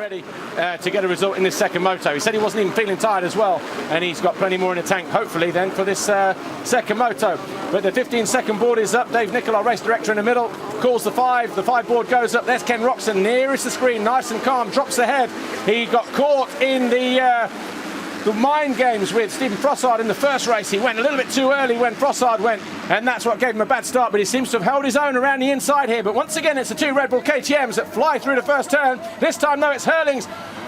ready to get a result in this second moto. He said he wasn't even feeling tired as well, and he's got plenty more in the tank, hopefully, then, for this second moto. But the 15-second board is up. Dave Nichol, our race director, in the middle, calls the 5. The 5 board goes up. There's Ken Roxon, nearest the screen, nice and calm, drops the head. He got caught in the mind games with Stephen Frossard in the first race. He went a little bit too early when Frossard went, and that's what gave him a bad start, but he seems to have held his own around the inside here. But once again, it's the 2 Red Bull KTMs that fly through the first turn. This time, though, it's Hurlings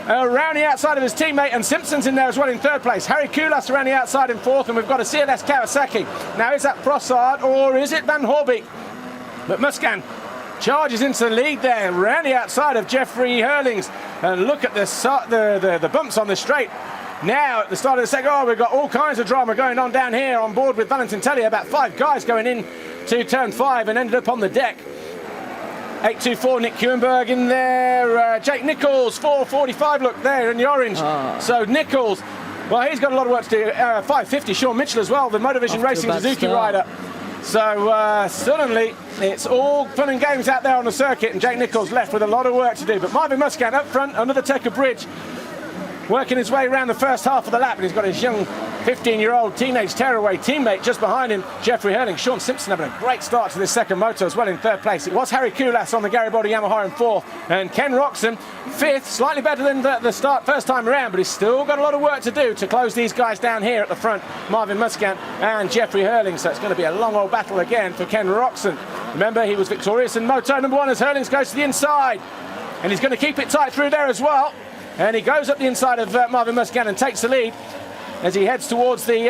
around the outside of his teammate, and Simpson's in there as well in 3rd place. Harry Kulas around the outside in 4th, and we've got a CLS Kawasaki. Now, is that Frossard or is it Van Horbeek? But Muscan charges into the lead there around the outside of Jeffrey Hurlings, and look at the bumps on the straight. Now, at the start of the second, we've got all kinds of drama going on down here on board with Valentin Tellier. About 5 guys going in to turn 5 and ended up on the deck. 824, Nick Kuenberg in there. Jake Nichols, 445, look there in the orange. So Nichols, well, he's got a lot of work to do. 550, Sean Mitchell as well, the Motorvision Racing Suzuki rider. So suddenly, it's all fun and games out there on the circuit, and Jake Nichols left with a lot of work to do. But Marvin Muscat up front under the Tecker Bridge, working his way around the first half of the lap, and he's got his young 15-year-old teenage tearaway teammate just behind him, Jeffrey Hurling. Sean Simpson having a great start to this second moto as well in 3rd place. It was Harry Kulas on the Garibaldi Yamaha in 4th, and Ken Roxon 5th, slightly better than the start first time around, but he's still got a lot of work to do to close these guys down here at the front, Marvin Muscat and Jeffrey Hurling. So it's going to be a long old battle again for Ken Roxon. Remember, he was victorious in moto number 1 as Hurlings goes to the inside, and he's going to keep it tight through there as well. And he goes up the inside of Marvin Muscat and takes the lead as he heads towards the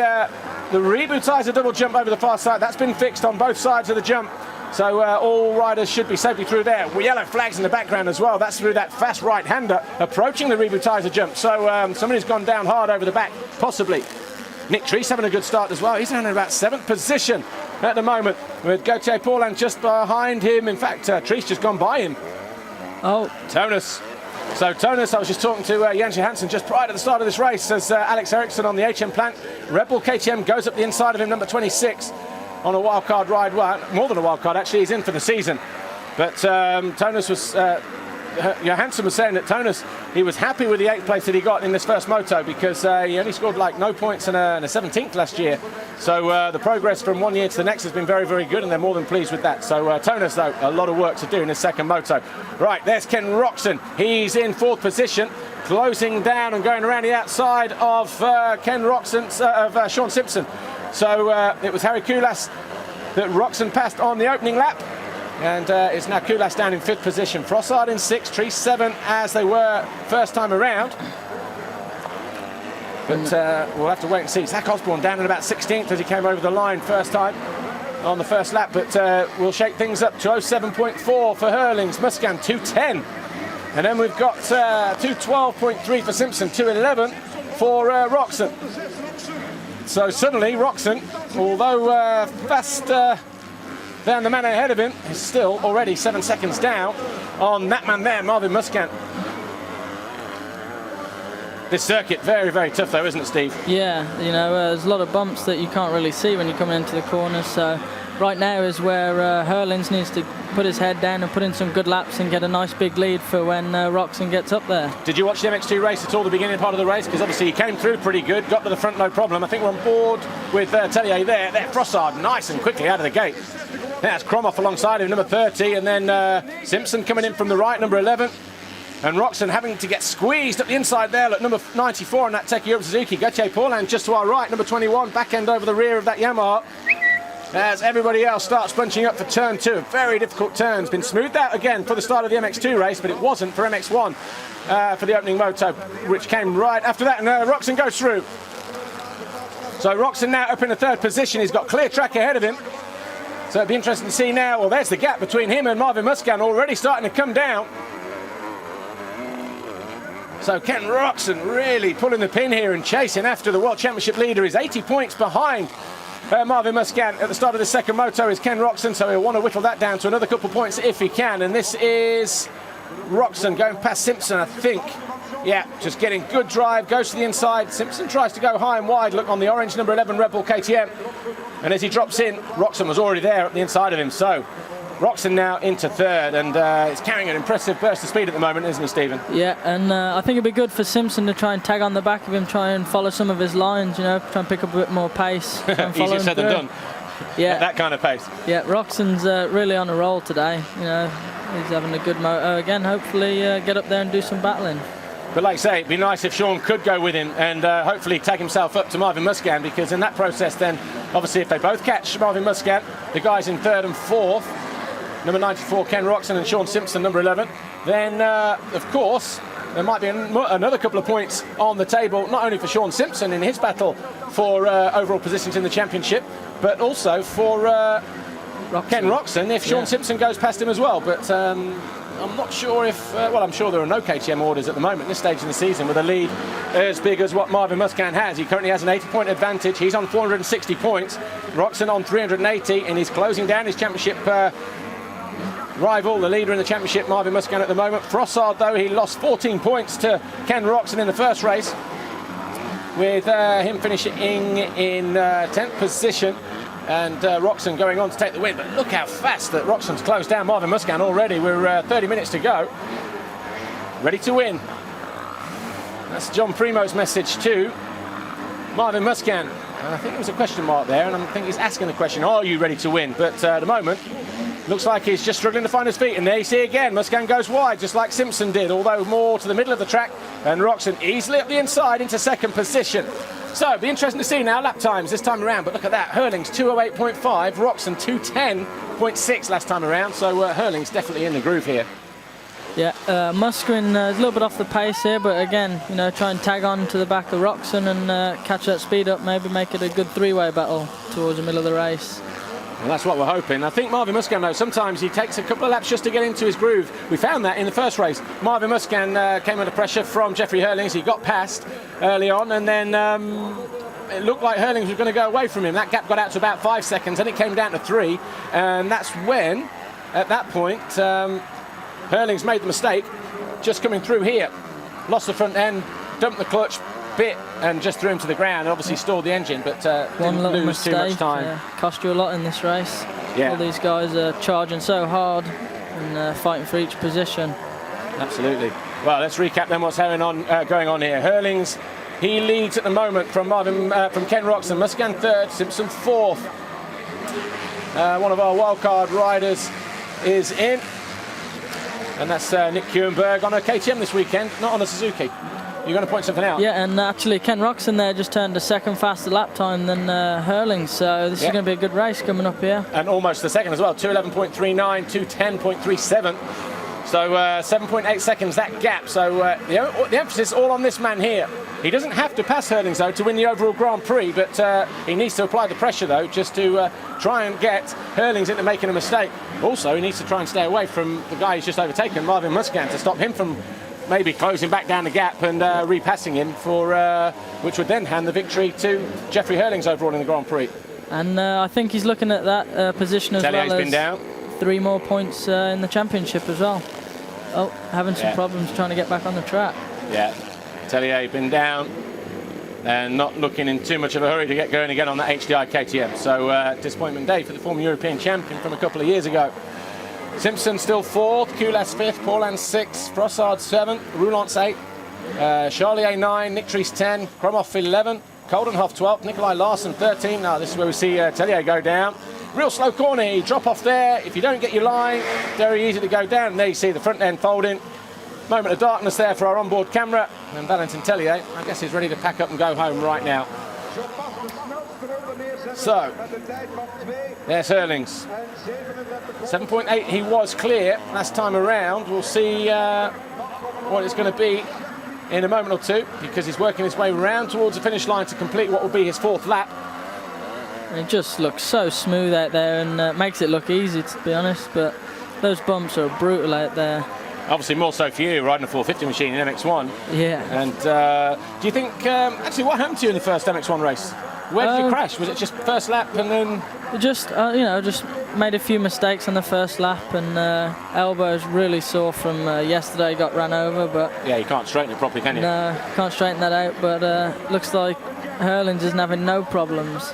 rebootizer double jump over the far side. That's been fixed on both sides of the jump, so all riders should be safely through there. Yellow flags in the background as well. That's through that fast right-hander approaching the rebootizer jump. So somebody's gone down hard over the back, possibly. Nick Treese having a good start as well. He's down in about 7th position at the moment, with Gauthier Paulin just behind him. In fact, Treese just gone by him. Oh, Tonus. So Tonus, I was just talking to Jens Johansson just prior to the start of this race as Alex Eriksson on the HM plant. Red Bull KTM goes up the inside of him, number 26, on a wildcard ride. Well, more than a wildcard, actually, he's in for the season. But Tonus was... Johansson was saying that Tonus, he was happy with the 8th place that he got in this first moto, because he only scored like no points and a 17th last year. So the progress from one year to the next has been very, very good, and they're more than pleased with that. So Tonus, though, a lot of work to do in his second moto. Right, there's Ken Roxon. He's in 4th position, closing down and going around the outside of Ken Roxon, of Sean Simpson. So it was Harry Kulas that Roxon passed on the opening lap. And it's now Kulas down in 5th position. Frossard in 6th, Treese 7, as they were first time around. But we'll have to wait and see. Zach Osborne down in about 16th as he came over the line first time on the first lap. But we'll shake things up. 207.4 for Hurlings, Muscan 210. And then we've got 212.3 for Simpson, 211 for Roxon. So suddenly Roxon, although fast... Then the man ahead of him is still already 7 seconds down on that man there, Marvin Muscat. This circuit, very, very tough though, isn't it, Steve? Yeah, you know, there's a lot of bumps that you can't really see when you're coming into the corners. So right now is where Hurlings needs to put his head down and put in some good laps and get a nice big lead for when Roxon gets up there. Did you watch the MX-2 race at all, the beginning part of the race? Because obviously he came through pretty good, got to the front no problem. I think we're on board with Tellier there. Frossard nice and quickly out of the gate. That's Kromoff alongside him, number 30, and then Simpson coming in from the right, number 11. And Roxon having to get squeezed up the inside there at number 94 on that Tecker Europe Suzuki. Gauthier Paulin just to our right, number 21, back end over the rear of that Yamaha. As everybody else starts bunching up for turn 2. Very difficult turn. It's been smoothed out again for the start of the MX-2 race, but it wasn't for MX-1 for the opening moto, which came right after that. And Roxon goes through. So Roxon now up in the 3rd position. He's got clear track ahead of him. So it'd be interesting to see now. Well, there's the gap between him and Marvin Muscat already starting to come down. So Ken Roxon really pulling the pin here and chasing after the World Championship leader. He's 80 points behind Marvin Muscat at the start of the second moto is Ken Roxon, so he'll want to whittle that down to another couple of points if he can. And this is Roxon going past Simpson, I think. Yeah, just getting good drive, goes to the inside. Simpson tries to go high and wide, look on the orange number 11 Red Bull KTM. And as he drops in, Roxon was already there at the inside of him. So Roxon now into third, and it's carrying an impressive burst of speed at the moment, isn't he, Stephen? Yeah, and I think it'd be good for Simpson to try and tag on the back of him, try and follow some of his lines, you know, try and pick up a bit more pace. Easier said than done. Yeah, at that kind of pace. Yeah, Roxon's really on a roll today. You know, he's having a good moto again. Hopefully, get up there and do some battling. But like I say, it'd be nice if Sean could go with him and hopefully tag himself up to Marvin Musquin, because in that process then, obviously if they both catch Marvin Musquin, the guys in third and fourth, number 94 Ken Roxon and Sean Simpson, number 11, then of course there might be another couple of points on the table, not only for Sean Simpson in his battle for overall positions in the championship, but also for Ken Roxon if Sean Simpson goes past him as well. But I'm not sure if, well, I'm sure there are no KTM orders at the moment at this stage in the season with a lead as big as what Marvin Musquin has. He currently has an 80-point advantage. He's on 460 points. Roxon on 380, and he's closing down his championship rival, the leader in the championship, Marvin Musquin at the moment. Frossard, though, he lost 14 points to Ken Roxon in the first race, with him finishing in 10th position. And Roxon going on to take the win. But look how fast that Roxon's closed down Marvin Musquin already. We're 30 minutes to go. Ready to win. That's John Primo's message to Marvin Musquin. And I think there was a question mark there, and I think he's asking the question, are you ready to win? But at the moment, looks like he's just struggling to find his feet. And there you see again, Musquin goes wide, just like Simpson did, although more to the middle of the track. And Roxon easily up the inside into second position. So, it'll be interesting to see now lap times this time around. But look at that, Hurling's 2:08.5, Roxon 2:10.6 last time around. So Hurling's definitely in the groove here. Yeah, Musquin is a little bit off the pace here, but again, you know, try and tag on to the back of Roxon and catch that speed up, maybe make it a good three-way battle towards the middle of the race. Well, that's what we're hoping. I think Marvin Musquin, though, sometimes he takes a couple of laps just to get into his groove. We found that in the first race. Marvin Musquin came under pressure from Jeffrey Hurlings. He got past early on, and then it looked like Hurlings was going to go away from him. That gap got out to about 5 seconds, then it came down to 3, and that's when, at that point, Hurlings made the mistake just coming through here. Lost the front end, dumped the clutch, bit, and just threw him to the ground. Obviously stalled the engine, but didn't lose mistake, too much time. Cost you a lot in this race. Yeah. All these guys are charging so hard and fighting for each position. Absolutely. Well, let's recap then what's going on here. Hurlings, he leads at the moment from Ken Roxon. Musquin third, Simpson fourth. One of our wildcard riders is in, and that's Nick Kuenberg on a KTM this weekend, not on a Suzuki. You're going to point something out? Yeah, and actually Ken Roxon there just turned a second faster lap time than Hurling, so this is going to be a good race coming up here. And almost the second as well, 2:11.39, 2:10.37. So 7.8 seconds, that gap. So the emphasis all on this man here. He doesn't have to pass Hurlings, though, to win the overall Grand Prix, but he needs to apply the pressure, though, just to try and get Hurlings into making a mistake. Also, he needs to try and stay away from the guy he's just overtaken, Marvin Musquin, to stop him from maybe closing back down the gap and repassing him, for which would then hand the victory to Jeffrey Hurlings overall in the Grand Prix. And I think he's looking at that position as Tellier's well as been down. 3 more points in the championship as well. Oh, having some problems trying to get back on the track. Yeah, Tellier been down and not looking in too much of a hurry to get going again on that HDI KTM. So disappointment day for the former European champion from a couple of years ago. Simpson still 4th, Kulas 5th, Paulan 6th, Frossard 7th, Roulant's 8th, Charlier 9, Nick Trees 10, Kromhoff 11, Coldenhoff 12th, Nikolai Larsen 13. Now this is where we see Tellier go down. Real slow corner, drop off there. If you don't get your line, very easy to go down. And there you see the front end folding. Moment of darkness there for our onboard camera. And Valentin Tellier, I guess he's ready to pack up and go home right now. So, there's Hurlings. 7.8, he was clear last time around. We'll see what it's going to be in a moment or two, because he's working his way around towards the finish line to complete what will be his 4th lap. It just looks so smooth out there and makes it look easy, to be honest, but those bumps are brutal out there. Obviously more so for you, riding a 450 machine in MX-1. Yeah. And do you think, actually what happened to you in the first MX-1 race? Where did you crash? Was it just first lap and then? Just, just made a few mistakes on the first lap, and elbow's really sore from yesterday, got ran over, but... Yeah, you can't straighten it properly, can you? No, can't straighten that out, but looks like Hurlings isn't having no problems.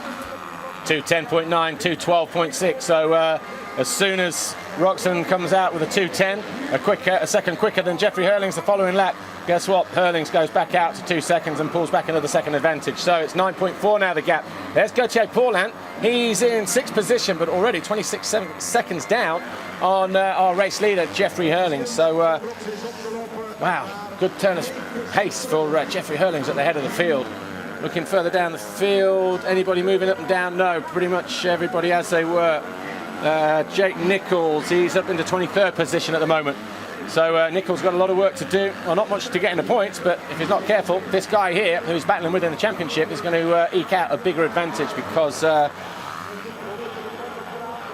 2:10.9, 2:12.6, so as soon as Roxon comes out with a 2:10, a second quicker than Jeffrey Hurlings the following lap. Guess what? Hurlings goes back out to 2 seconds and pulls back another second advantage. So it's 9.4 now, the gap. There's Gauthier Paulin. He's in 6th position, but already 26 seconds down on our race leader, Jeffrey Hurlings. So, wow, good turn of pace for Jeffrey Hurlings at the head of the field. Looking further down the field, anybody moving up and down? No, pretty much everybody as they were. Jake Nichols, he's up into 23rd position at the moment. So Nichols got a lot of work to do. Well, not much to get in the points, but if he's not careful, this guy here, who's battling with in the championship, is going to eke out a bigger advantage, because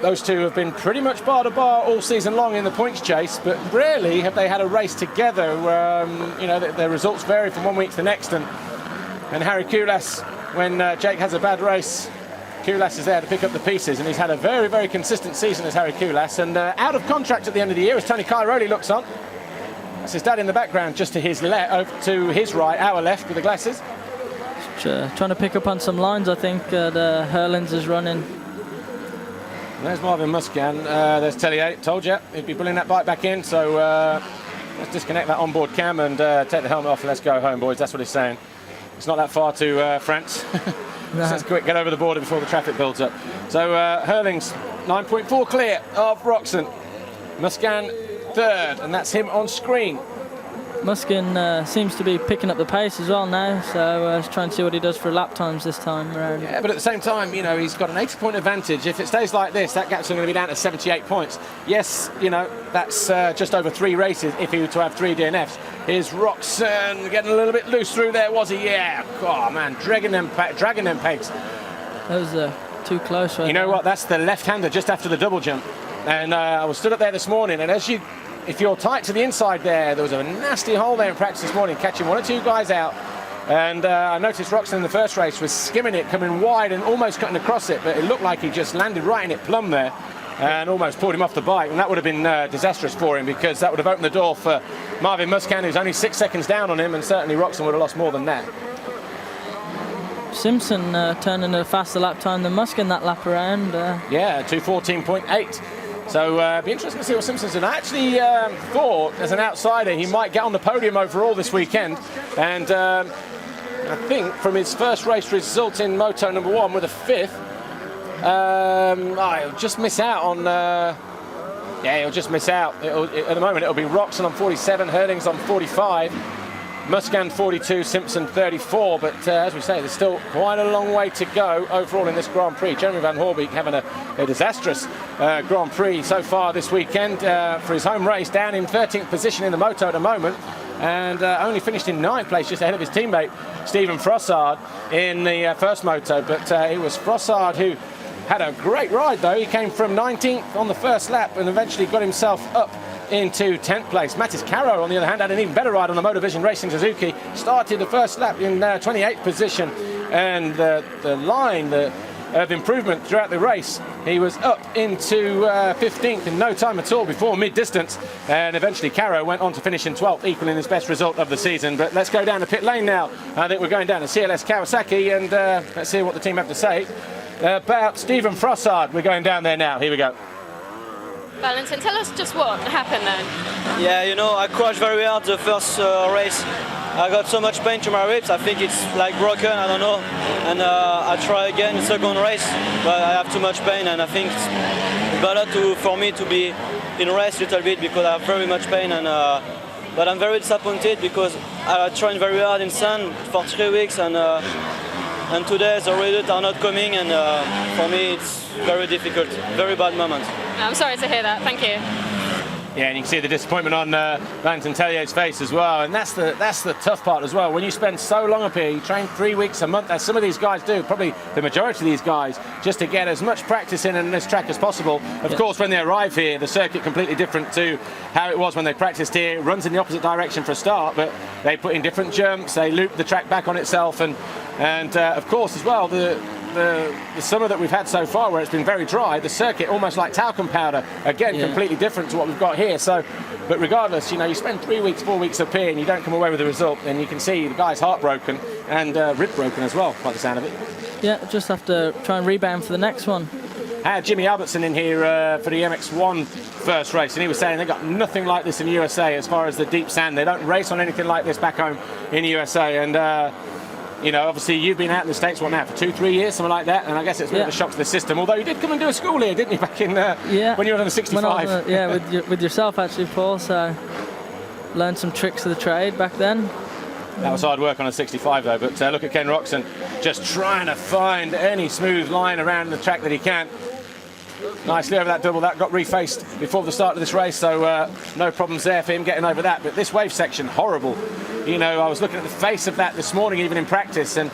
those two have been pretty much bar to bar all season long in the points chase, but rarely have they had a race together. You know, their results vary from one week to the next, and Harry Koulas, when Jake has a bad race, Koulas is there to pick up the pieces, and he's had a very, very consistent season as Harry Koulas. And out of contract at the end of the year as Tony Cairoli looks on. That's his dad in the background, just to his right, our left with the glasses. Trying to pick up on some lines, I think. The Hurlings is running. And there's Marvin Muscan. There's Tellier. Told you he'd be pulling that bike back in. So let's disconnect that onboard cam and take the helmet off and let's go home, boys. That's what he's saying. It's not that far to France. No. Let's quick get over the border before the traffic builds up. So Hurlings 9.4 clear of Roxon. Muscan 3rd, and that's him on screen. Muscan seems to be picking up the pace as well now, so let's try and see what he does for lap times this time around. Yeah, but at the same time, you know, he's got an 80-point advantage. If it stays like this, that gap's going to be down to 78 points. Yes, you know, that's just over 3 races if he were to have 3 DNFs. Here's Roxon getting a little bit loose through there, was he? Yeah, oh man, dragging them pegs. That was too close right You know there. what, that's the left-hander just after the double jump. And I was stood up there this morning, and if you're tight to the inside there was a nasty hole there in practice this morning, catching 1 or 2 guys out. And I noticed Roxon in the first race was skimming it, coming wide and almost cutting across it, but it looked like he just landed right in it plumb there and almost pulled him off the bike. And that would have been disastrous for him, because that would have opened the door for Marvin Muscan, who's only 6 seconds down on him, and certainly Roxon would have lost more than that. Simpson turning a faster lap time than Muscan that lap around. Yeah, 2:14.8. So it'd be interesting to see what Simpson's done. I actually thought, as an outsider, he might get on the podium overall this weekend. And I think from his first race result in Moto number 1 with a 5th, he'll just miss out on... he'll just miss out. At the moment, it'll be Roxon on 47, Hurlings on 45. Muscan 42, Simpson 34, but as we say, there's still quite a long way to go overall in this Grand Prix. Jeremy Van Hoorbeek having a disastrous Grand Prix so far this weekend for his home race, down in 13th position in the Moto at the moment, and only finished in 9th place, just ahead of his teammate Stephen Frossard in the first Moto. But it was Frossard who had a great ride, though. He came from 19th on the first lap and eventually got himself up into 10th place. Mattis Caro, on the other hand, had an even better ride on the Motovision Racing Suzuki. Started the first lap in 28th position, and the line of improvement throughout the race, he was up into 15th in no time at all before mid-distance, and eventually Caro went on to finish in 12th, equaling his best result of the season. But let's go down to pit lane now. I think we're going down to CLS Kawasaki, and let's hear what the team have to say about Stephen Frossard. We're going down there now. Here we go. Valentin, tell us just what happened then. Yeah, you know, I crashed very hard the first race. I got so much pain to my ribs, I think it's like broken, I don't know. And I try again the second race, but I have too much pain, and I think it's better for me to be in race a little bit, because I have very much pain. And but I'm very disappointed, because I trained very hard in sun for 3 weeks, and today the results are not coming, and for me it's very difficult, very bad moment. I'm sorry to hear that, thank you. Yeah, and you can see the disappointment on Valentin Tellier's face as well, and that's the tough part as well. When you spend so long up here, you train 3 weeks a month, as some of these guys do, probably the majority of these guys, just to get as much practice in this track as possible. Of course, when they arrive here, the circuit completely different to how it was when they practiced here. It runs in the opposite direction for a start, but they put in different jumps, they loop the track back on itself, and of course as well, the summer that we've had so far, where it's been very dry, the circuit almost like talcum powder, again, completely different to what we've got here. So, but regardless, you know, you spend 3 weeks, 4 weeks up here and you don't come away with the result, and you can see the guy's heartbroken and rib broken as well, by the sound of it. Yeah, just have to try and rebound for the next one. had Jimmy Albertson in here for the MX-1 first race, and he was saying they got nothing like this in the USA as far as the deep sand. They don't race on anything like this back home in the USA. And you know, obviously you've been out in the States, what now, for 2-3 years, something like that, and I guess it's a bit of a shock to the system, although you did come and do a school here, didn't you, back in when you were on the 65? With yourself actually, Paul, so learned some tricks of the trade back then. That was hard work on a 65 though, but look at Ken Roxon just trying to find any smooth line around the track that he can. Nicely over that double, that got refaced before the start of this race, so no problems there for him getting over that. But this wave section, horrible. You know, I was looking at the face of that this morning, even in practice, and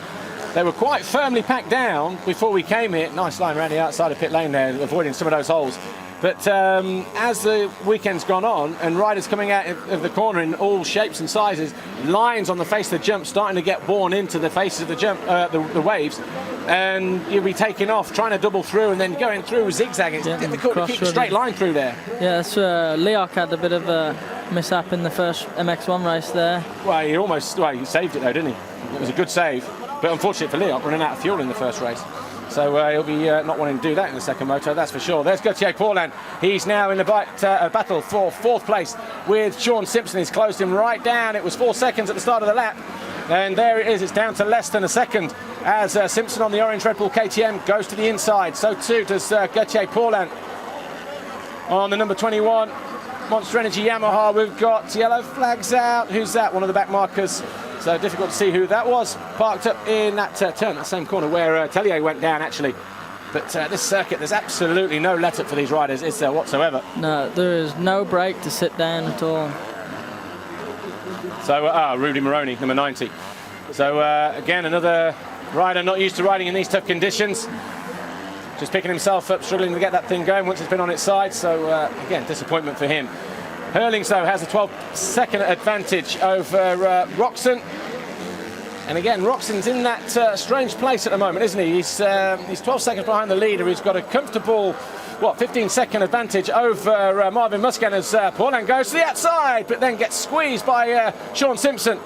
they were quite firmly packed down before we came here. Nice line around the outside of pit lane there, avoiding some of those holes. But as the weekend's gone on and riders coming out of the corner in all shapes and sizes, lines on the face of the jump starting to get born into the faces of the jump, the waves, and you'll be taking off, trying to double through and then going through zigzagging. It's difficult to keep a straight line through there. Yeah, that's Leok had a bit of a mishap in the first MX-1 race there. Well, he saved it though, didn't he? It was a good save, but unfortunate for Leok, running out of fuel in the first race. So he'll be not wanting to do that in the second moto, that's for sure. There's Gauthier Paulin. He's now in the battle for 4th place with Sean Simpson. He's closed him right down. It was 4 seconds at the start of the lap. And there it is. It's down to less than a second as Simpson on the orange Red Bull KTM goes to the inside. So too does Gauthier Paulin on the number 21 Monster Energy Yamaha. We've got yellow flags out. Who's that? One of the back markers. So difficult to see who that was. Parked up in that turn, that same corner where Tellier went down, actually. But this circuit, there's absolutely no let-up for these riders, is there, whatsoever? No, there is no break to sit down at all. So, Rudy Maroney, number 90. So, again, another rider not used to riding in these tough conditions. Just picking himself up, struggling to get that thing going once it's been on its side. So, again, disappointment for him. Hurlings, though, has a 12-second advantage over Roxon. And again, Roxon's in that strange place at the moment, isn't he? He's 12 seconds behind the leader. He's got a comfortable, 15-second advantage over Marvin Muscan as Paulin goes to the outside, but then gets squeezed by Sean Simpson.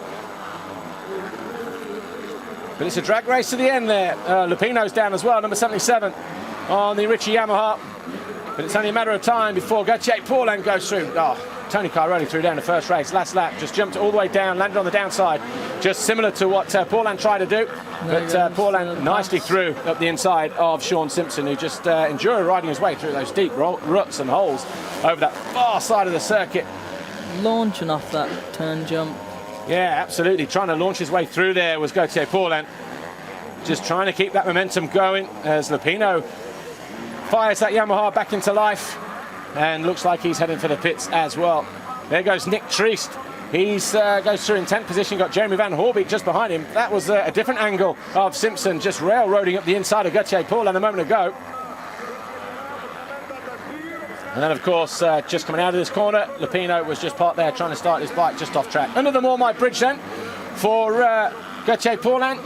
But it's a drag race to the end there. Lupino's down as well, number 77 on the Ritchie Yamaha. But it's only a matter of time before Gauthier Paulin goes through. Tony Cairoli threw down the first race, last lap, just jumped all the way down, landed on the downside, just similar to what Paulin tried to do. But Paulin nicely through up the inside of Sean Simpson, who just endured riding his way through those deep ruts and holes over that far side of the circuit. Launching off that turn jump. Yeah, absolutely. Trying to launch his way through there was Gauthier Paulin. Just trying to keep that momentum going as Lupino fires that Yamaha back into life. And looks like he's heading for the pits as well. There goes Nick Triest. He's goes through in 10th position, got Jeremy Van Horbeek just behind him. That was a different angle of Simpson just railroading up the inside of Gauthier Paulin a moment ago. And then, of course, just coming out of this corner, Lupino was just parked there trying to start his bike just off track. Under the Moormite Bridge then for Gauthier Paulin.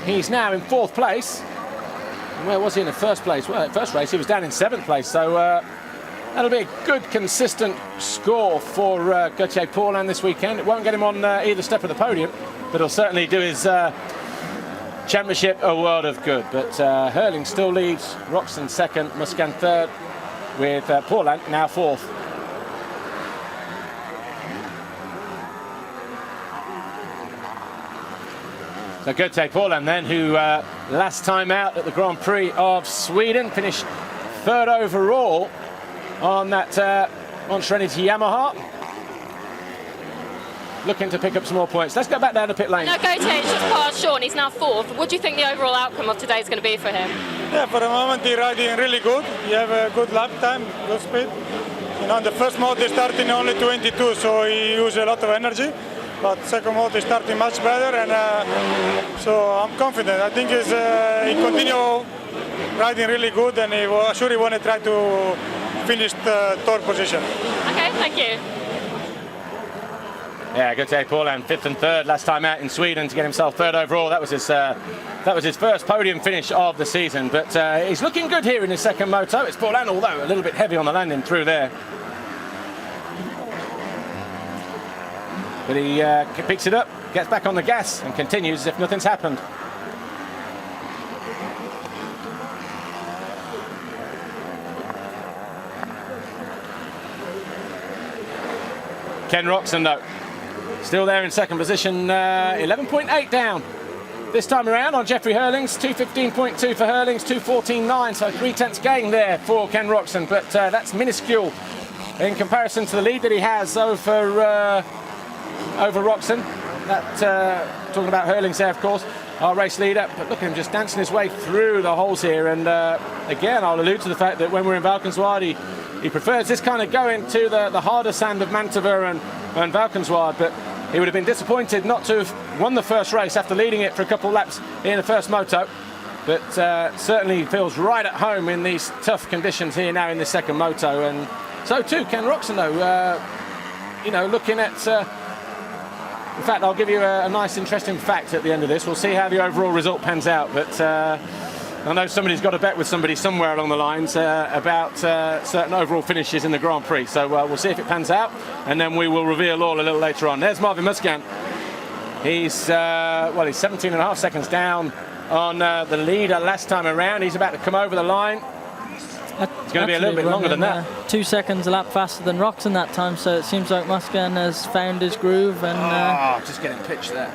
He's now in 4th place. And where was he in the first place? Well, first race he was down in 7th place, so that'll be a good, consistent score for Gauthier Paulin this weekend. It won't get him on either step of the podium, but it'll certainly do his championship a world of good. But Hurling still leads, Roxon 2nd, Muscan 3rd, with Paulin now 4th. So Gauthier Paulin then, who last time out at the Grand Prix of Sweden finished 3rd overall on that Monster Energy Yamaha. Looking to pick up some more points. Let's go back down the pit lane. No, Gautier's just passed Sean. He's now 4th. What do you think the overall outcome of today is going to be for him? Yeah, for the moment he's riding really good. He have a good lap time, good speed. You know, the first mode he's starting only 22, so he used a lot of energy. But second mode he's starting much better, and so I'm confident. I think he continue riding really good, and he want to try to finish the 3rd position. Okay, thank you. Yeah, Gauthier Paulin 5th and 3rd last time out in Sweden to get himself 3rd overall. That was his first podium finish of the season. But he's looking good here in his second moto. It's Paulin, although a little bit heavy on the landing through there. But he picks it up, gets back on the gas, and continues as if nothing's happened. Ken Roxon, though, still there in second position, 11.8 down. This time around on Jeffrey Hurlings, 2:15.2 for Hurlings, 2:14.9, so 3/10 gain there for Ken Roxon, but that's minuscule in comparison to the lead that he has over Roxon. Talking about Hurlings there, of course, our race leader, but look at him just dancing his way through the holes here, and again, I'll allude to the fact that when we're in Valkenswaard, he prefers this kind of going to the harder sand of Mantova and Valkenswaard, but he would have been disappointed not to have won the first race after leading it for a couple of laps in the first moto. But certainly feels right at home in these tough conditions here now in the second moto. And so too Ken Roxon, though, looking at... in fact, I'll give you a nice, interesting fact at the end of this. We'll see how the overall result pans out. But I know somebody's got a bet with somebody somewhere along the lines about certain overall finishes in the Grand Prix. So we'll see if it pans out, and then we will reveal all a little later on. There's Marvin Musquin. He's 17 and a half seconds down on the leader last time around. He's about to come over the line. It's going to be a little bit longer than that. 2 seconds a lap faster than Roxon that time, so it seems like Musquin has found his groove. And just getting pitched there.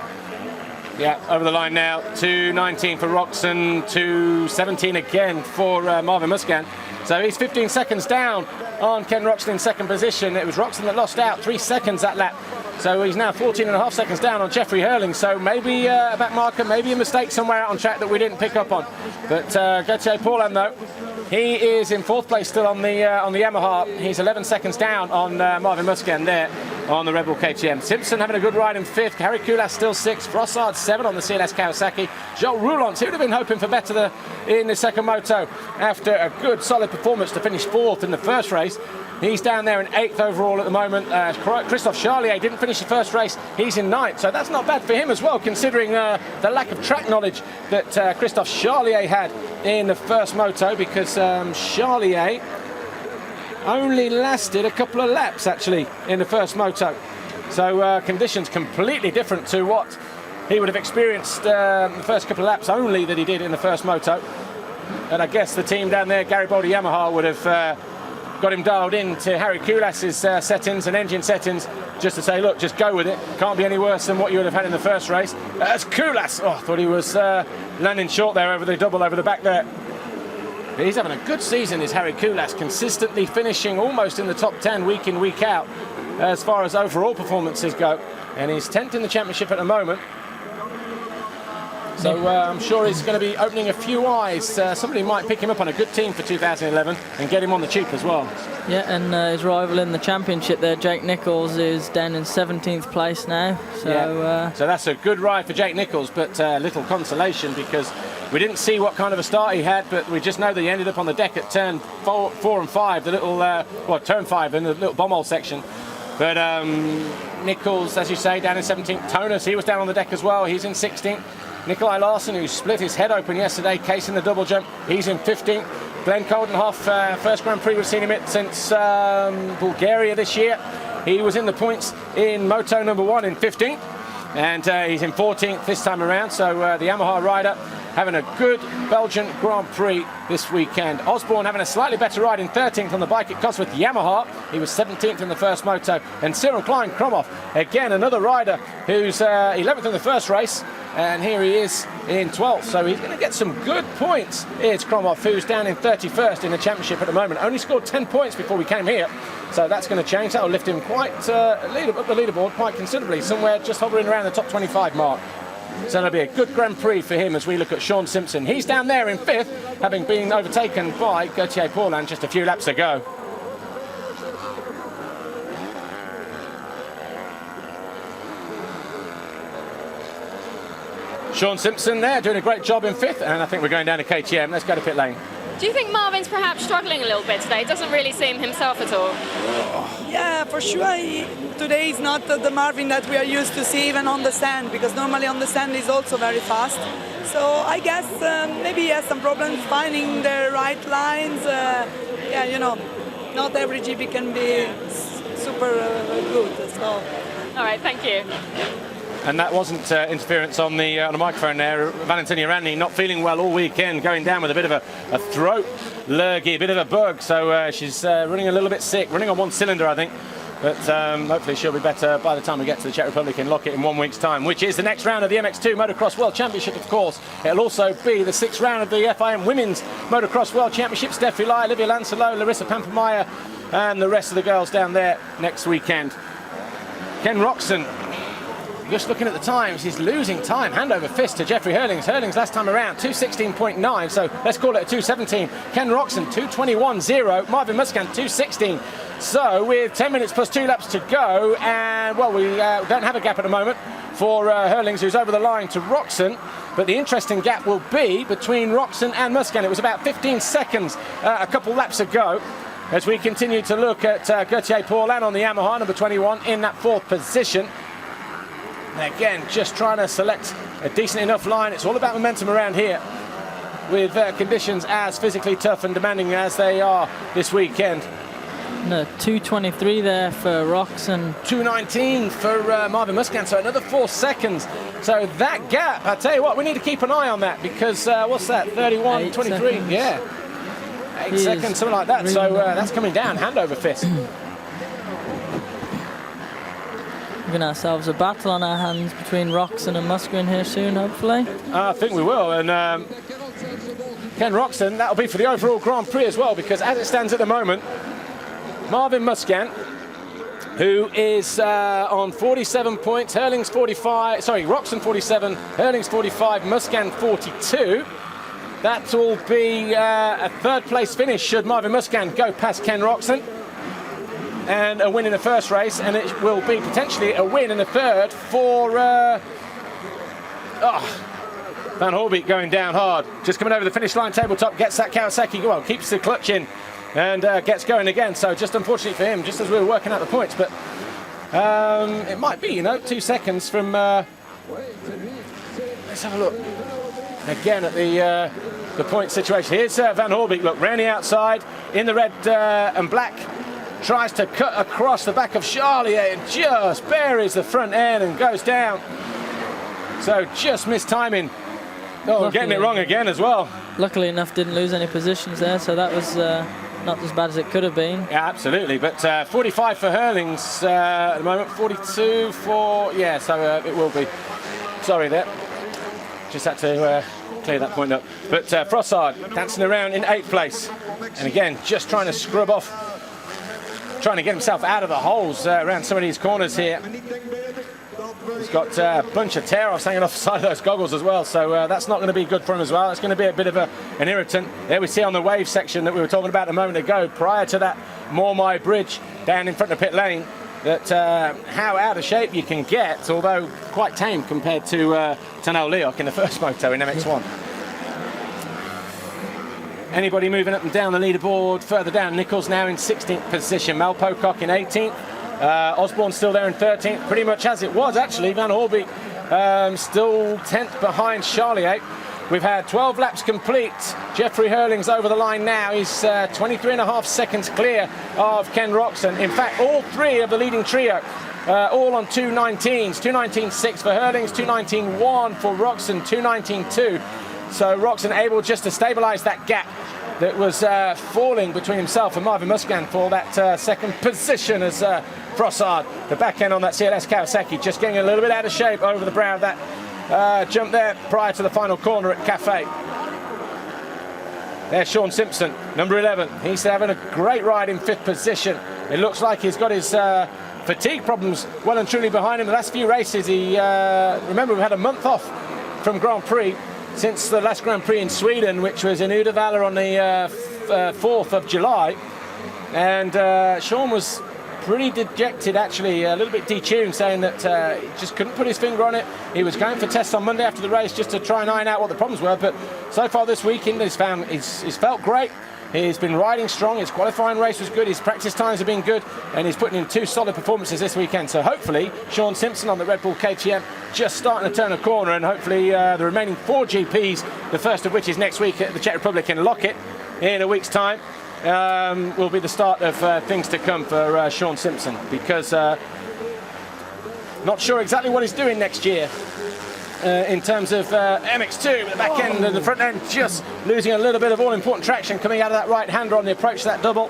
Yeah, over the line now, 2:19 for Roxon, 2:17 again for Marvin Musquin. So he's 15 seconds down on Ken Roxon in second position. It was Roxon that lost out 3 seconds that lap. So he's now 14 and a half seconds down on Jeffrey Hurling. So maybe a back marker, maybe a mistake somewhere out on track that we didn't pick up on. But Gauthier Paulin, though, he is in fourth place still on the Yamaha. He's 11 seconds down on Marvin Musquin there on the Red Bull KTM. Simpson having a good ride in fifth. Harry Koulas still sixth. Frossard 7 on the CLS Kawasaki. Joel Roulants, he would have been hoping for better in the second moto after a good solid performance to finish fourth in the first race. He's down there in 8th overall at the moment. Christophe Charlier didn't finish the first race. He's in 9th, so that's not bad for him as well, considering the lack of track knowledge that Christophe Charlier had in the first moto, because Charlier only lasted a couple of laps, actually, in the first moto. So conditions completely different to what he would have experienced the first couple of laps only that he did in the first moto. And I guess the team down there, Garibaldi Yamaha, would have got him dialed in to Harry Koulas's settings and engine settings, just to say, look, just go with it. Can't be any worse than what you would have had in the first race. That's Koulas. Oh, I thought he was landing short there over the double over the back there. But he's having a good season, is Harry Koulas, consistently finishing almost in the top 10 week in, week out as far as overall performances go. And he's 10th in the championship at the moment. So I'm sure he's going to be opening a few eyes. Somebody might pick him up on a good team for 2011 and get him on the cheap as well. Yeah, and his rival in the championship there, Jake Nichols, is down in 17th place now. So, so that's a good ride for Jake Nichols, but little consolation because we didn't see what kind of a start he had, but we just know that he ended up on the deck at turn 4 and 5, the little, turn 5 in the little bombhole section. But Nichols, as you say, down in 17th. Tonus, he was down on the deck as well. He's in 16th. Nikolai Larson, who split his head open yesterday, casing the double jump, he's in 15th. Glenn Coldenhoff, first Grand Prix we've seen him in since Bulgaria this year. He was in the points in Moto number 1 in 15th, and he's in 14th this time around. So the Yamaha rider having a good Belgian Grand Prix this weekend. Osborne having a slightly better ride in 13th on the bike at Cosworth Yamaha. He was 17th in the first moto. And Cyril Klein-Kromhoff, again another rider who's 11th in the first race, and here he is in 12th. So he's going to get some good points. It's Kromhoff, who's down in 31st in the championship at the moment. Only scored 10 points before we came here. So that's going to change. That'll lift him quite up the leaderboard quite considerably, somewhere just hovering around the top 25 mark. So it'll be a good Grand Prix for him as we look at Sean Simpson. He's down there in 5th, having been overtaken by Gauthier Paulin just a few laps ago. Sean Simpson there doing a great job in 5th, and I think we're going down to KTM. Let's go to pit lane. Do you think Marvin's perhaps struggling a little bit today? Doesn't really seem himself at all. Yeah, for sure. Today is not the Marvin that we are used to see even on the sand, because normally on the sand he's also very fast. So I guess maybe he has some problems finding the right lines. Yeah, you know, not every GP can be super good. So. All right, thank you. And that wasn't interference on the microphone there. Valentina Rani not feeling well all weekend, going down with a bit of a throat lurgy, a bit of a bug. So she's running a little bit sick, running on 1 cylinder, I think. But hopefully she'll be better by the time we get to the Czech Republic and lock it in 1 week's time, which is the next round of the MX-2 Motocross World Championship, of course. It'll also be the 6th round of the FIM Women's Motocross World Championship. Steffi Lai, Olivia Lancelot, Larissa Pampamaya, and the rest of the girls down there next weekend. Ken Roxon, just looking at the times, he's losing time, hand over fist to Jeffrey Hurlings. Hurlings last time around, 2:16.9, so let's call it a 2:17. Ken Roxon, 2:21.0. Marvin Muscan, 2:16. So with 10 minutes plus 2 laps to go, and well, we don't have a gap at the moment for Hurlings, who's over the line to Roxon. But the interesting gap will be between Roxon and Muscan. It was about 15 seconds a couple laps ago. As we continue to look at Gauthier Paulin on the Yamaha, number 21, in that 4th position. And again, just trying to select a decent enough line. It's all about momentum around here, with conditions as physically tough and demanding as they are this weekend. No, 2:23 there for Roxon. 2:19 for Marvin Muscan, so another 4 seconds. So that gap, I tell you what, we need to keep an eye on that, because what's that, 31.23? Yeah. 8 seconds, something like that. So that's coming down, hand over fist. We're gonna have ourselves a battle on our hands between Roxon and Muscan here soon, hopefully. I think we will. And Ken Roxon, that'll be for the overall Grand Prix as well, because as it stands at the moment, Marvin Muscan, who is on 47 points, Hurlings 45, sorry, Roxon 47, Hurlings 45, Muscan 42. That will be a 3rd place finish should Marvin Muscan go past Ken Roxon, and a win in the first race, and it will be potentially a win in the 3rd for Van Horbeek going down hard. Just coming over the finish line, tabletop, gets that Kawasaki, well, keeps the clutch in and gets going again. So just unfortunate for him, just as we were working out the points, but it might be, 2 seconds from, let's have a look again at the point situation. Here's Van Horbeek, look, round the outside, in the red and black, tries to cut across the back of Charlier and just buries the front end and goes down. So just missed timing. Oh, getting it wrong again as well. Luckily enough, didn't lose any positions there, so that was not as bad as it could have been. Yeah, absolutely. But 45 for Hurlings at the moment, 42 for, yeah, so it will be. Sorry there. Just had to clear that point up. But Frossard dancing around in 8th place. And again, just trying to scrub off, trying to get himself out of the holes around some of these corners here. He's got a bunch of tear-offs hanging off the side of those goggles as well, so that's not going to be good for him as well. It's going to be a bit of an irritant. There we see on the wave section that we were talking about a moment ago, prior to that Mormai Bridge down in front of pit lane, that how out of shape you can get, although quite tame compared to Tanel Leok in the first moto in MX-1. Anybody moving up and down the leaderboard further down? Nichols now in 16th position, Mel Pocock in 18th. Osborne still there in 13th, pretty much as it was actually. Van Horbeek still 10th behind Charlier. We've had 12 laps complete. Jeffrey Hurlings over the line now. He's 23.5 seconds clear of Ken Roxon. In fact, all 3 of the leading trio, all on 2:19s. 2:19.6 for Hurlings, 2:19.1 for Roxon, 2:19.2. So Roxon able just to stabilise that gap that was falling between himself and Marvin Muscan for that 2nd position, as Frossard, the back end on that CLS Kawasaki, just getting a little bit out of shape over the brow of that jump there prior to the final corner at Cafe. There's Sean Simpson, number 11. He's having a great ride in 5th position. It looks like he's got his fatigue problems well and truly behind him. The last few races, he remember we've had a month off from Grand Prix since the last Grand Prix in Sweden, which was in Uddevalla on the 4th of July. And Sean was pretty dejected, actually, a little bit detuned, saying that he just couldn't put his finger on it. He was going for tests on Monday after the race just to try and iron out what the problems were. But so far this weekend, he's felt great. He's been riding strong. His qualifying race was good. His practice times have been good. And he's putting in 2 solid performances this weekend. So hopefully, Sean Simpson on the Red Bull KTM just starting to turn a corner. And hopefully, the remaining 4 GPs, the first of which is next week at the Czech Republic in Lockett in a week's time, will be the start of things to come for Sean Simpson. Because not sure exactly what he's doing next year. In terms of MX-2, the back end and the front end just losing a little bit of all-important traction coming out of that right-hander on the approach to that double.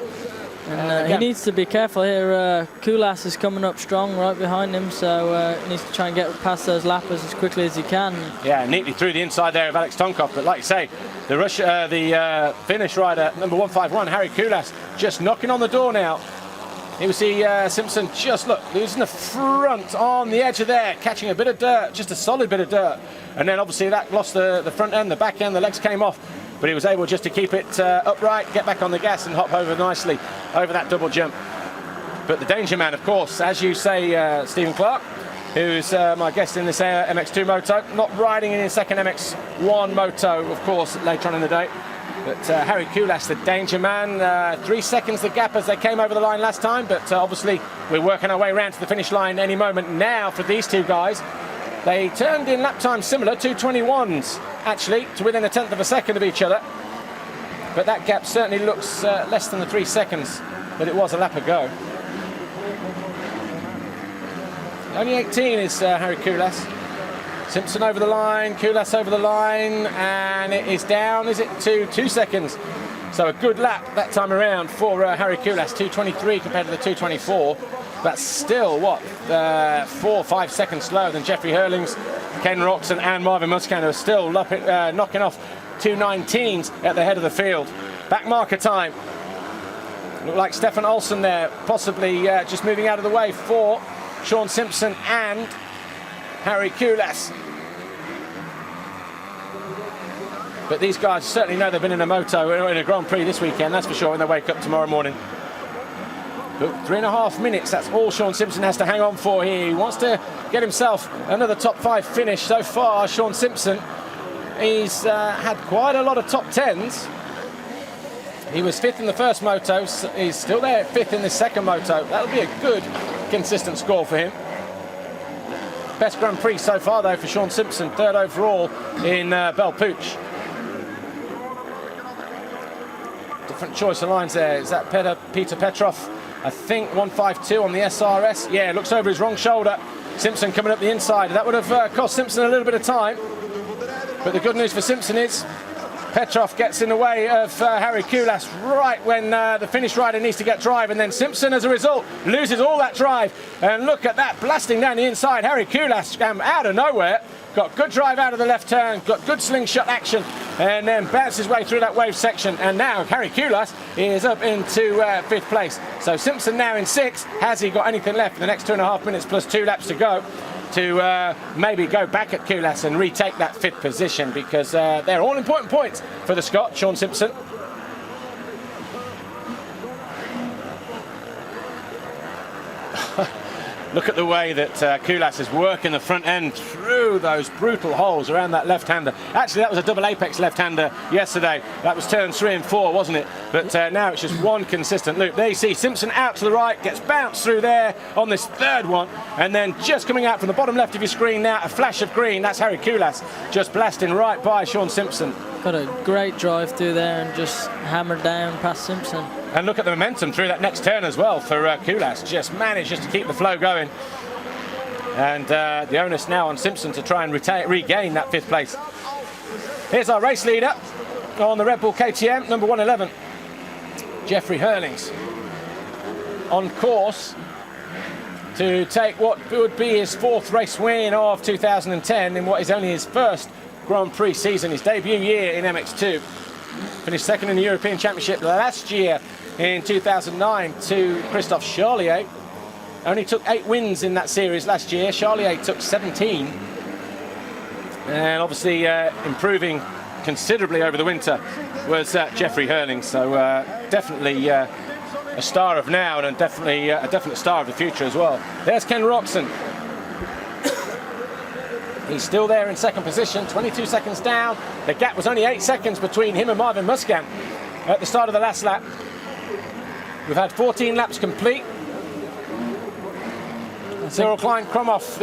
And he needs to be careful here. Kulas is coming up strong right behind him, so he needs to try and get past those lappers as quickly as he can. Yeah, neatly through the inside there of Alex Tonkov. But like you say, the Finnish rider, number 151, Harry Kulas, just knocking on the door now. Here we see Simpson just, look, losing the front on the edge of there, catching a bit of dirt, just a solid bit of dirt. And then obviously that lost the front end, the back end, the legs came off. But he was able just to keep it upright, get back on the gas and hop over nicely over that double jump. But the danger man, of course, as you say, Stephen Clark, who's my guest in this MX-2 moto, not riding in his second MX-1 moto, of course, later on in the day. But Harry Kulas, the danger man, 3 seconds the gap as they came over the line last time. But obviously we're working our way around to the finish line any moment now for these two guys. They turned in lap time similar, 2:21s actually, to within 1/10 of a second of each other. But that gap certainly looks less than the 3 seconds that it was a lap ago. Only 18 is Harry Kulas. Simpson over the line, Kulas over the line, and it is down, is it, to 2 seconds. So a good lap that time around for Harry Kulas, 2:23 compared to the 2:24. That's still, what, 4 or 5 seconds slower than Jeffrey Hurlings, Ken Roxon and Marvin Musquin, are still knocking off 2:19s at the head of the field. Back marker time. Look like Stefan Olsen there, possibly just moving out of the way for Sean Simpson and Harry Kulas. But these guys certainly know they've been in a moto or in a Grand Prix this weekend, that's for sure, when they wake up tomorrow morning. But 3.5 minutes, that's all Sean Simpson has to hang on for here. He wants to get himself another top 5 finish so far. Sean Simpson, he's had quite a lot of top 10s. He was 5th in the first moto, so he's still there 5th in the second moto. That'll be a good, consistent score for him. Best Grand Prix so far though for Sean Simpson, 3rd overall in Belpouch. Different choice of lines there. Is that Peter Petrov? I think 152 on the SRS. Yeah, looks over his wrong shoulder. Simpson coming up the inside. That would have cost Simpson a little bit of time. But the good news for Simpson is Petrov gets in the way of Harry Kulas right when the Finnish rider needs to get drive, and then Simpson, as a result, loses all that drive. And look at that, blasting down the inside. Harry Kulas out of nowhere. Got good drive out of the left turn, got good slingshot action, and then bounced his way through that wave section. And now Harry Kulas is up into 5th place. So Simpson now in 6th. Has he got anything left in the next 2.5 minutes plus 2 laps to go to maybe go back at Kulas and retake that 5th position? Because they're all important points for the Scot, Sean Simpson. Look at the way that Kulas is working the front end through those brutal holes around that left-hander. Actually, that was a double apex left-hander yesterday. That was turns 3 and 4, wasn't it? But now it's just one consistent loop. There you see Simpson out to the right, gets bounced through there on this 3rd one, and then just coming out from the bottom left of your screen now, a flash of green. That's Harry Kulas just blasting right by Sean Simpson. Got a great drive through there and just hammered down past Simpson. And look at the momentum through that next turn as well for Kulas. Just managed just to keep the flow going. And the onus now on Simpson to try and regain that 5th place. Here's our race leader on the Red Bull KTM, number 111, Jeffrey Hurlings. On course to take what would be his 4th race win of 2010 in what is only his 1st Grand Prix season, his debut year in MX-2. Finished 2nd in the European Championship last year in 2009 to Christophe Charlier. Only took 8 wins in that series last year. Charlier took 17. And obviously improving considerably over the winter was Jeffrey Hurlings. So definitely a star of now, and definitely a definite star of the future as well. There's Ken Roxon. He's still there in 2nd position, 22 seconds down. The gap was only 8 seconds between him and Marvin Musquin at the start of the last lap. We've had 14 laps complete. Cyril Klein-Krumhoff,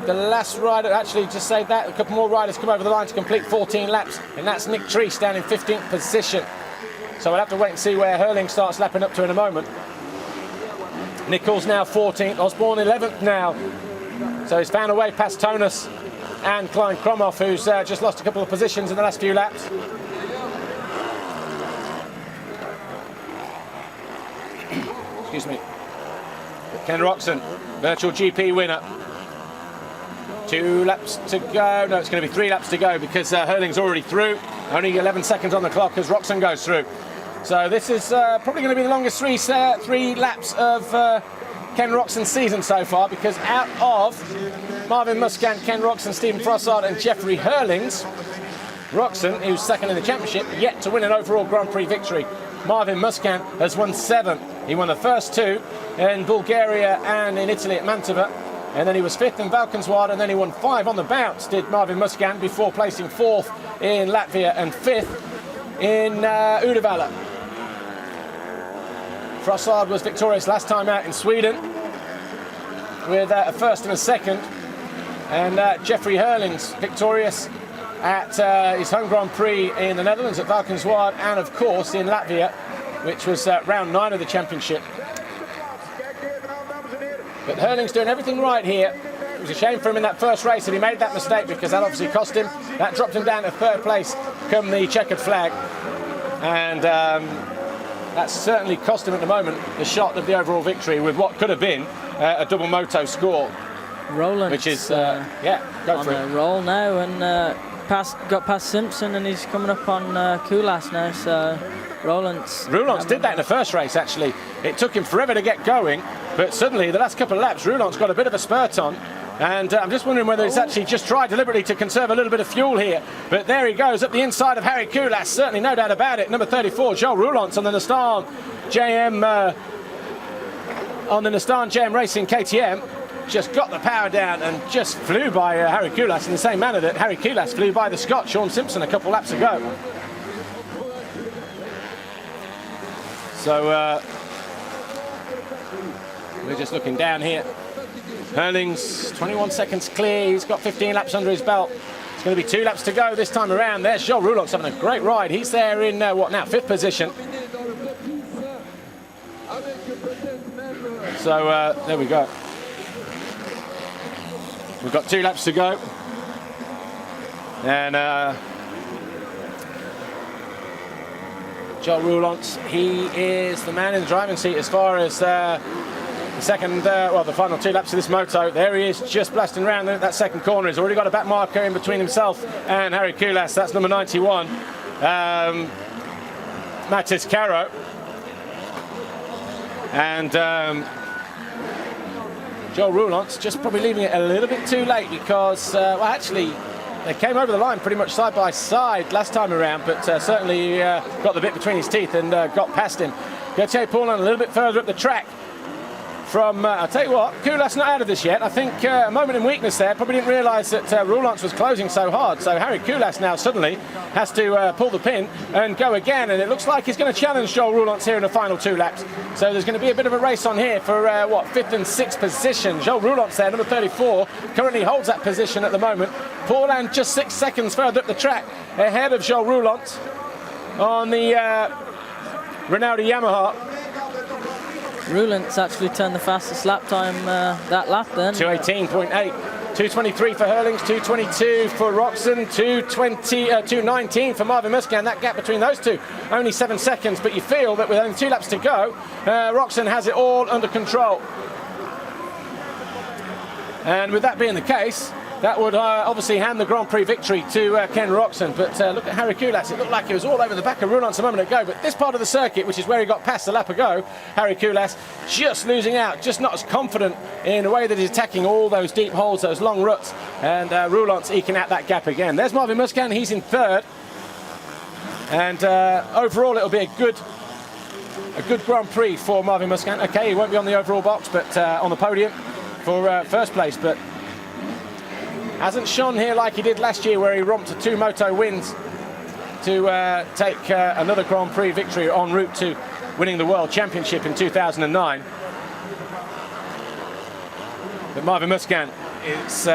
the last rider, actually just say that, a couple more riders come over the line to complete 14 laps, and that's Nick Treese down in 15th position. So we'll have to wait and see where Hurling starts lapping up to in a moment. Nichols now 14th, Osborne 11th now. So he's found a way past Tonus and Klein-Krumhoff, who's just lost a couple of positions in the last few laps. Ken Roczen, virtual GP winner. 2 laps to go. No, it's going to be 3 laps to go because Hurling's already through. Only 11 seconds on the clock as Roczen goes through. So this is probably going to be the longest 3 laps of Ken Roczen's season so far, because out of Marvin Musquin, Ken Roczen, Stephen Frossard and Jeffrey Hurlings, Roczen, who's second in the championship, yet to win an overall Grand Prix victory. Marvin Musquin has won 7. He won the first 2 in Bulgaria and in Italy at Mantova. And then he was 5th in Valkenswaard, and then he won 5 on the bounce, did Marvin Musquin, before placing 4th in Latvia and 5th in Uddevalla. Frossard was victorious last time out in Sweden with a 1st and a 2nd. And Jeffrey Hurlings victorious at his home Grand Prix in the Netherlands at Valkenswaard, and of course in Latvia, which was round 9 of the championship. But Hurling's doing everything right here. It was a shame for him in that first race that he made that mistake, because that obviously cost him. That dropped him down to 3rd place come the checkered flag. And that's certainly cost him at the moment the shot of the overall victory with what could have been a double moto score. Roland, which is, yeah, go on for a it. roll now, and got past Simpson, and he's coming up on Kulas now, so Roulance did that in the first race, actually. It took him forever to get going, but suddenly the last couple of laps, Roulance got a bit of a spurt on. And I'm just wondering whether he's actually just tried deliberately to conserve a little bit of fuel here. But there he goes, up the inside of Harry Kulas, certainly no doubt about it. Number 34, Joel Roulance on the Nissan JM Racing KTM. Just got the power down and just flew by Harry Kulas in the same manner that Harry Kulas flew by the Scot, Sean Simpson, a couple laps ago. So we're just looking down here. Hurlings, 21 seconds clear. He's got 15 laps under his belt. It's going to be 2 laps to go this time around. There's Joel Roulance having a great ride. He's there in, what now, 5th position. So there we go. We've got 2 laps to go. And Joel Roulance, he is the man in the driving seat as far as the second, the final 2 laps of this moto. There he is, just blasting around that second corner. He's already got a back marker in between himself and Harry Kulas. That's number 91, Matis Caro. And Joel Roulance just probably leaving it a little bit too late, because, well, actually, they came over the line pretty much side by side last time around, but certainly got the bit between his teeth and got past him. Gauthier Paulin a little bit further up the track from, I'll tell you what, Kulas not out of this yet. I think a moment in weakness there, probably didn't realise that Roulance was closing so hard. So Harry Kulas now suddenly has to pull the pin and go again, and it looks like he's going to challenge Joel Roulance here in the final 2 laps. So there's going to be a bit of a race on here for, 5th and 6th position. Joel Roulance there, number 34, currently holds that position at the moment. Paulin just 6 seconds further up the track ahead of Joel Roulance on the Rinaldi Yamaha. Roulance actually turned the fastest lap time that lap then. 2:18.8. 2:23 for Hurlings, 2:22 for Roczen, 2:19 for Marvin Musquin. That gap between those two, only 7 seconds, but you feel that with only 2 laps to go, Roczen has it all under control. And with that being the case, that would obviously hand the Grand Prix victory to Ken Roczen. But look at Harry Kulas. It looked like he was all over the back of Roulance a moment ago. But this part of the circuit, which is where he got past a lap ago, Harry Kulas just losing out, just not as confident in the way that he's attacking all those deep holes, those long ruts. And Roulance eking out that gap again. There's Marvin Musquin. He's in 3rd. And overall, it'll be a good Grand Prix for Marvin Musquin. Okay, he won't be on the overall box, but on the podium for 1st place. But hasn't shone here like he did last year, where he romped to 2 moto wins to take another Grand Prix victory en route to winning the World Championship in 2009. But Marvin Musquin, it's,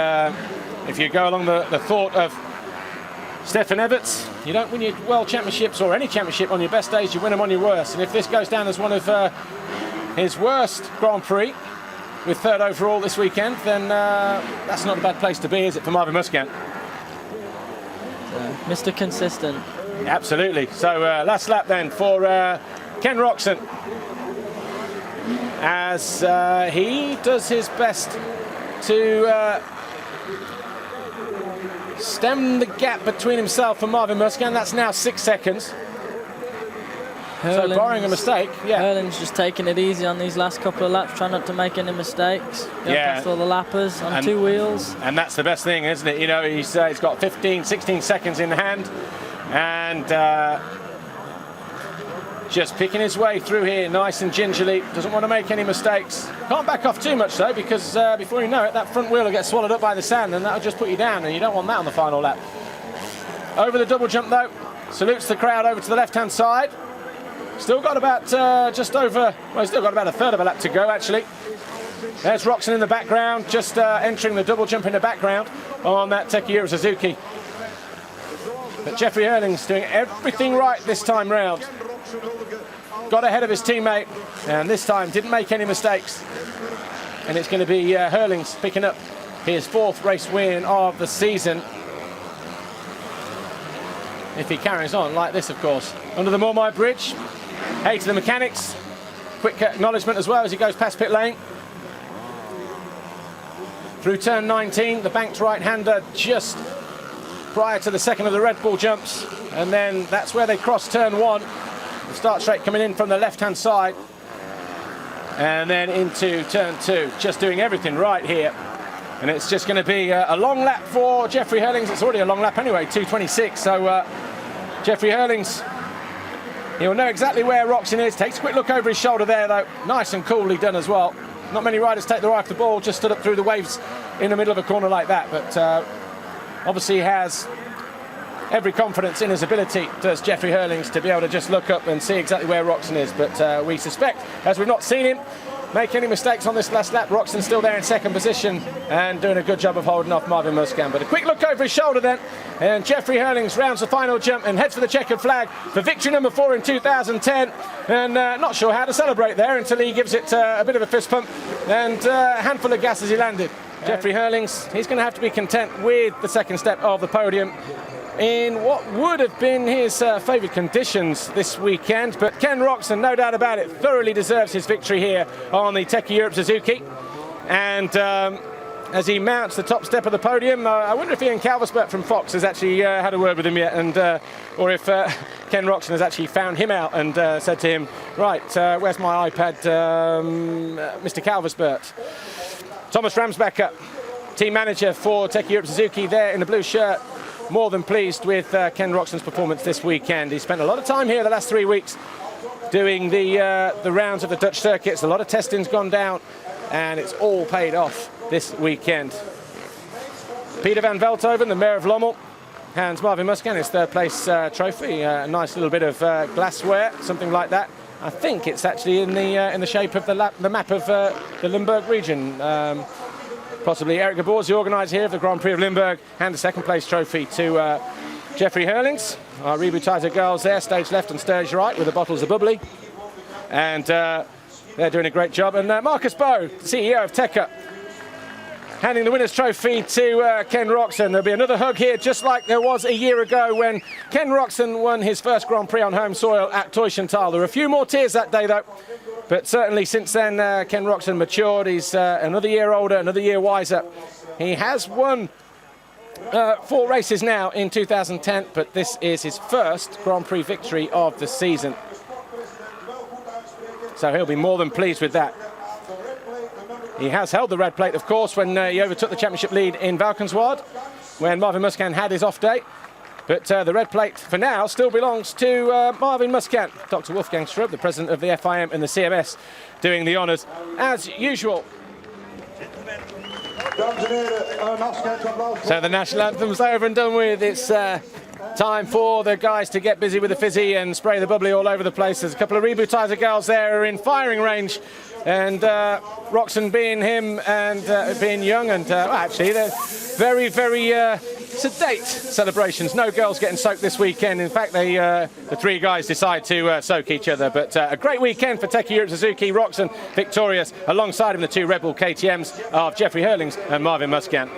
if you go along the thought of Stefan Everts, you don't win your World Championships or any championship on your best days, you win them on your worst. And if this goes down as one of his worst Grand Prix, with 3rd overall this weekend, then that's not a bad place to be, is it, for Marvin Musquin? Mr. Consistent. Absolutely. So last lap then for Ken Roczen. as he does his best to stem the gap between himself and Marvin Musquin. That's now 6 seconds. So barring a mistake, Hurlin's just taking it easy on these last couple of laps, trying not to make any mistakes. Go past all the lappers on 2 wheels. And that's the best thing, isn't it? You know, he's got 15, 16 seconds in hand, and just picking his way through here nice and gingerly. Doesn't want to make any mistakes. Can't back off too much though, because before you know it, that front wheel will get swallowed up by the sand, and that'll just put you down, and you don't want that on the final lap. Over the double jump though, salutes the crowd over to the left-hand side. Still got about just over, well, he's still got about a third of a lap to go actually. There's Roczen in the background, just entering the double jump in the background on that Takehiro Suzuki. But Jeffrey Hurling's doing everything right this time round. Got ahead of his teammate, and this time didn't make any mistakes. And it's going to be Hurling's picking up his 4th race win of the season. If he carries on like this, of course. Under the Mormai Bridge. Hey to the mechanics. Quick acknowledgement as well as he goes past pit lane. Through turn 19, the banked right-hander just prior to the second of the Red Bull jumps. And then that's where they cross turn 1. The start straight coming in from the left-hand side. And then into turn 2. Just doing everything right here. And it's just going to be a long lap for Jeffrey Hurlings. It's already a long lap anyway, 2:26. So Jeffrey Hurlings, he'll know exactly where Roczen is. Takes a quick look over his shoulder there, though. Nice and coolly done as well. Not many riders take their eye off the ball, just stood up through the waves in the middle of a corner like that. But obviously he has every confidence in his ability, does Jeffrey Hurlings, to be able to just look up and see exactly where Roczen is. But we suspect, as we've not seen him make any mistakes on this last lap, Roczen's still there in second position and doing a good job of holding off Marvin Musquin. But a quick look over his shoulder then, and Jeffrey Hurlings rounds the final jump and heads for the checkered flag for victory number 4 in 2010. And not sure how to celebrate there until he gives it a bit of a fist pump and a handful of gas as he landed. Jeffrey Hurlings, he's going to have to be content with the second step of the podium in what would have been his favoured conditions this weekend. But Ken Roczen, no doubt about it, thoroughly deserves his victory here on the Takehiro Suzuki. And as he mounts the top step of the podium, I wonder if Ian Calversbert from Fox has actually had a word with him yet, and or if Ken Roczen has actually found him out and said to him, right, where's my iPad, Mr. Calversbert. Thomas Ramsbacher, team manager for Takehiro Suzuki, there in the blue shirt, more than pleased with Ken Roczen's performance this weekend. He spent a lot of time here the last 3 weeks doing the rounds of the Dutch circuits. A lot of testing's gone down, and it's all paid off this weekend. Peter van Veldhoven, the mayor of Lommel, hands Marvin Musquin his 3rd place trophy. A nice little bit of glassware, something like that. I think it's actually in the shape of the map of the Limburg region. Possibly Eric Gabors, the organiser here of the Grand Prix of Limburg, hand the 2nd place trophy to Jeffrey Hurlings. Our rebutizer girls there, stage left and stage right with the bottles of bubbly. And they're doing a great job. And Marcus Bowe, CEO of Tekka, handing the winner's trophy to Ken Roczen. There'll be another hug here, just like there was a year ago when Ken Roczen won his first Grand Prix on home soil at Teushenthal. There were a few more tears that day, though. But certainly since then, Ken Roczen matured. He's another year older, another year wiser. He has won 4 races now in 2010, but this is his first Grand Prix victory of the season. So he'll be more than pleased with that. He has held the red plate, of course, when he overtook the championship lead in Valkenswaard, when Marvin Musquin had his off day. But the red plate, for now, still belongs to Marvin Musquin. Dr. Wolfgang Strub, the president of the FIM and the CMS, doing the honours, as usual. So the national anthem's over and done with. It's time for the guys to get busy with the fizzy and spray the bubbly all over the place. There's a couple of rebutizer girls there who are in firing range. And Roczen being him and being young, and well, actually they're very, very sedate celebrations. No girls getting soaked this weekend. In fact, the 3 guys decide to soak each other. But a great weekend for Takehiro Suzuki. Roczen victorious, alongside him the 2 Red Bull KTMs of Jeffrey Hurlings and Marvin Musquin.